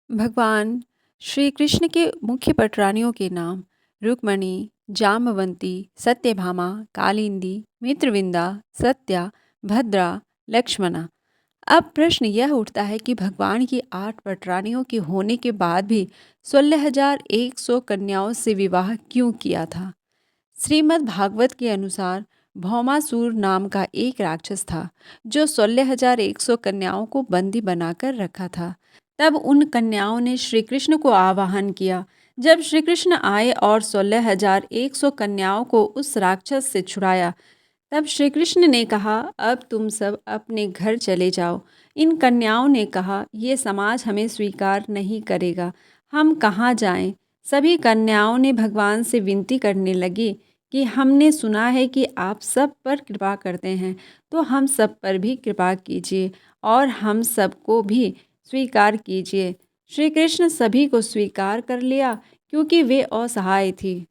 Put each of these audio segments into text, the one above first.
भगवान श्री कृष्ण के मुख्य पटरानियों के नाम रुक्मणी, जामवंती, सत्यभामा, कालिंदी, मित्रविंदा, सत्या, भद्रा, लक्ष्मणा। अब प्रश्न यह उठता है कि भगवान की 8 पटरानियों के होने के बाद भी 16,100 कन्याओं से विवाह क्यों किया था। श्रीमद् भागवत के अनुसार भौमासुर नाम का एक राक्षस था जो 16,100 कन्याओं को बंदी बनाकर रखा था। तब उन कन्याओं ने श्री कृष्ण को आवाहन किया। जब श्री कृष्ण आए और 16,100 कन्याओं को उस राक्षस से छुड़ाया, तब श्री कृष्ण ने कहा, अब तुम सब अपने घर चले जाओ। इन कन्याओं ने कहा, ये समाज हमें स्वीकार नहीं करेगा, हम कहाँ जाएं। सभी कन्याओं ने भगवान से विनती करने लगी कि हमने सुना है कि आप सब पर कृपा करते हैं, तो हम सब पर भी कृपा कीजिए और हम सबको भी स्वीकार कीजिए। श्री कृष्ण सभी को स्वीकार कर लिया क्योंकि वे असहाय थी।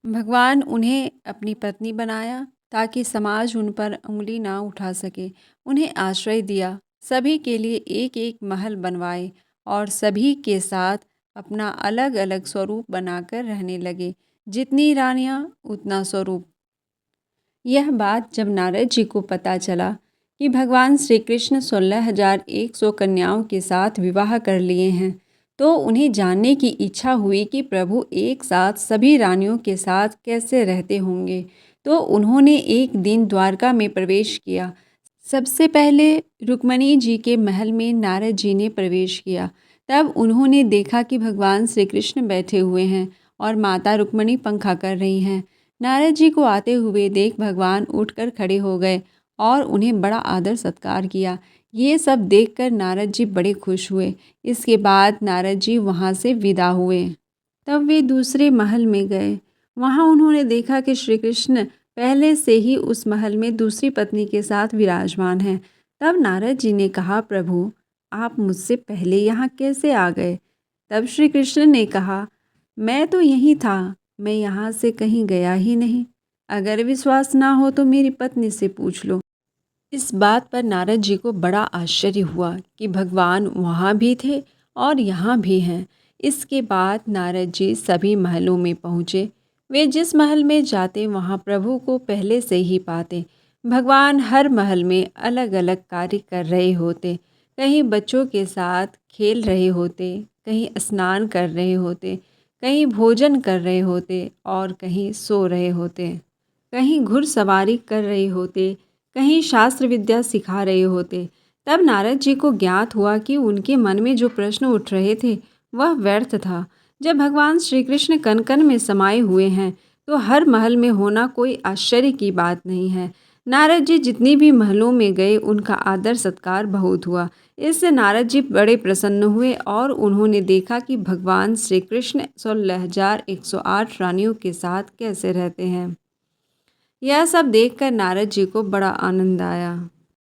भगवान उन्हें अपनी पत्नी बनाया ताकि समाज उन पर उंगली ना उठा सके। उन्हें आश्रय दिया, सभी के लिए एक एक महल बनवाए और सभी के साथ अपना अलग अलग स्वरूप बनाकर रहने लगे। जितनी रानियां उतना स्वरूप। यह बात जब नारद जी को पता चला कि भगवान श्री कृष्ण 16,100 कन्याओं के साथ विवाह कर लिए हैं, तो उन्हें जानने की इच्छा हुई कि प्रभु एक साथ सभी रानियों के साथ कैसे रहते होंगे। तो उन्होंने एक दिन द्वारका में प्रवेश किया। सबसे पहले रुक्मणी जी के महल में नारद जी ने प्रवेश किया। तब उन्होंने देखा कि भगवान श्री कृष्ण बैठे हुए हैं और माता रुक्मणी पंखा कर रही हैं। नारद जी को आते हुए देख भगवान उठकर खड़े हो गए और उन्हें बड़ा आदर सत्कार किया। ये सब देखकर नारद जी बड़े खुश हुए। इसके बाद नारद जी वहाँ से विदा हुए। तब वे दूसरे महल में गए। वहाँ उन्होंने देखा कि श्री कृष्ण पहले से ही उस महल में दूसरी पत्नी के साथ विराजमान हैं। तब नारद जी ने कहा, प्रभु आप मुझसे पहले यहाँ कैसे आ गए। तब श्री कृष्ण ने कहा, मैं तो यहीं था, मैं यहाँ से कहीं गया ही नहीं। अगर विश्वास ना हो तो मेरी पत्नी से पूछ लो। इस बात पर नारद जी को बड़ा आश्चर्य हुआ कि भगवान वहाँ भी थे और यहाँ भी हैं। इसके बाद नारद जी सभी महलों में पहुँचे। वे जिस महल में जाते वहाँ प्रभु को पहले से ही पाते। भगवान हर महल में अलग अलग कार्य कर रहे होते। कहीं बच्चों के साथ खेल रहे होते, कहीं स्नान कर रहे होते, कहीं भोजन कर रहे होते और कहीं सो रहे होते, कहीं घुड़सवारी कर रहे होते, कहीं शास्त्र विद्या सिखा रहे होते। तब नारद जी को ज्ञात हुआ कि उनके मन में जो प्रश्न उठ रहे थे वह व्यर्थ था। जब भगवान श्री कृष्ण कण कण में समाये हुए हैं तो हर महल में होना कोई आश्चर्य की बात नहीं है। नारद जी जितनी भी महलों में गए उनका आदर सत्कार बहुत हुआ। इससे नारद जी बड़े प्रसन्न हुए और उन्होंने देखा कि भगवान श्री कृष्ण 16,108 रानियों के साथ कैसे रहते हैं। यह सब देखकर नारद जी को बड़ा आनंद आया।